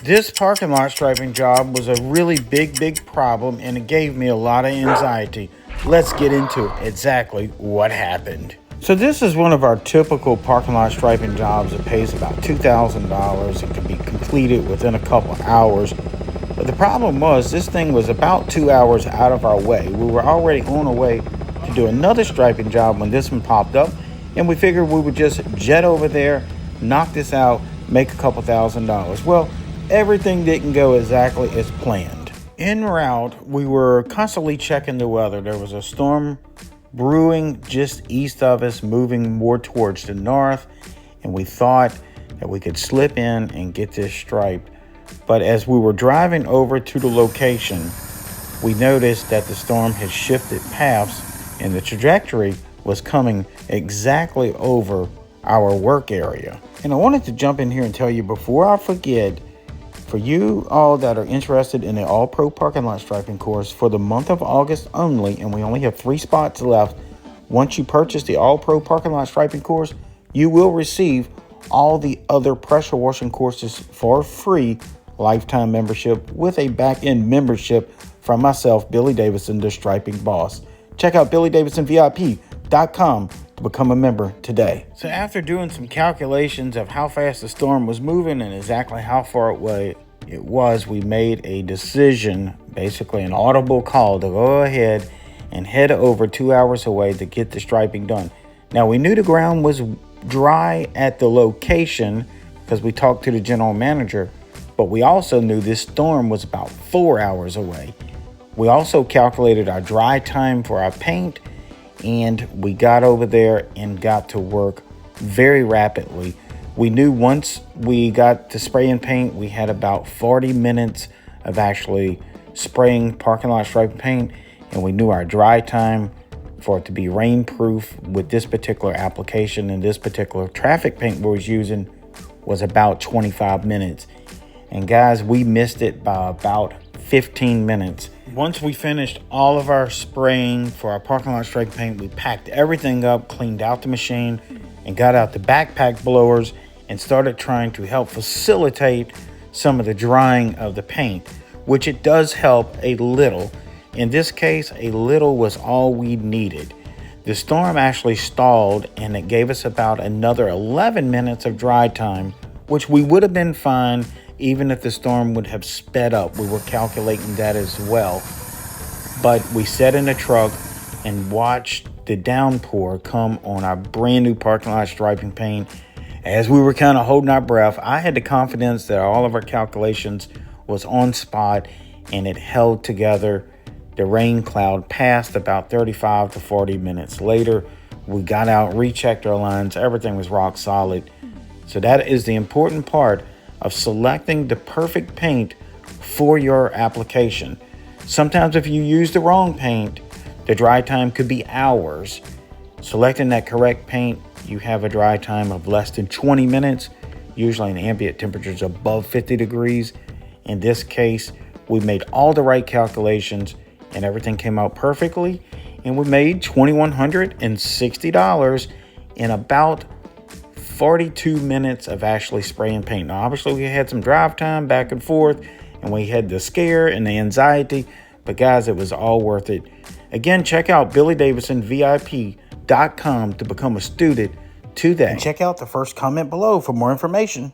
This parking lot striping job was a really big problem, and it gave me a lot of anxiety. Let's get into exactly what happened. So this is one of our typical parking lot striping jobs. It pays about $2,000. It can be completed within a couple hours. But the problem was this thing was about 2 hours out of our way. We were already on our way to do another striping job when this one popped up, and we figured we would just jet over there, knock this out, make a couple $1,000s. Well, everything didn't go exactly as planned. En route, we were constantly checking the weather. There was a storm brewing just east of us, moving more towards the north, and we thought that we could slip in and get this striped. But as we were driving over to the location, we noticed that the storm had shifted paths and the trajectory was coming exactly over our work area. And I wanted to jump in here and tell you before I forget, for you all that are interested in the All Pro Parking Lot Striping course for the month of August only, and we only have 3 spots left. Once you purchase the All Pro Parking Lot Striping course, you will receive all the other pressure washing courses for free, lifetime membership with a back-end membership from myself, Billy Davidson, the striping boss. Check out BillyDavidsonVIP.com to become a member today. So after doing some calculations of how fast the storm was moving and exactly how far away it was, we made a decision, basically an audible call, to go ahead and head over 2 hours away to get the striping done. Now, we knew the ground was dry at the location because we talked to the general manager, but we also knew this storm was about 4 hours away. We also calculated our dry time for our paint, and we got over there and got to work very rapidly. We knew once we got to spray and paint, we had about 40 minutes of actually spraying parking lot striping paint, and we knew our dry time for it to be rainproof with this particular application and this particular traffic paint we was using was about 25 minutes. And guys, we missed it by about 15 minutes. Once we finished all of our spraying for our parking lot striping paint, we packed everything up, cleaned out the machine, and got out the backpack blowers and started trying to help facilitate some of the drying of the paint, which it does help a little. In this case, a little was all we needed. The storm actually stalled, and it gave us about another 11 minutes of dry time, which we would have been fine even if the storm would have sped up. We were calculating that as well. But we sat in the truck and watched the downpour come on our brand new parking lot striping paint. As we were kind of holding our breath, I had the confidence that all of our calculations was on spot and it held together. The rain cloud passed about 35 to 40 minutes later. We got out, rechecked our lines. Everything was rock solid. So that is the important part of selecting the perfect paint for your application. Sometimes if you use the wrong paint, the dry time could be hours. Selecting that correct paint, you have a dry time of less than 20 minutes, usually in ambient temperatures above 50 degrees. In this case, we made all the right calculations and everything came out perfectly, and we made $2,160 in about 42 minutes of actually spraying paint. Now, obviously, we had some drive time back and forth, and we had the scare and the anxiety, but guys, it was all worth it. Again, check out BillyDavidsonVIP.com to become a student today. And check out the first comment below for more information.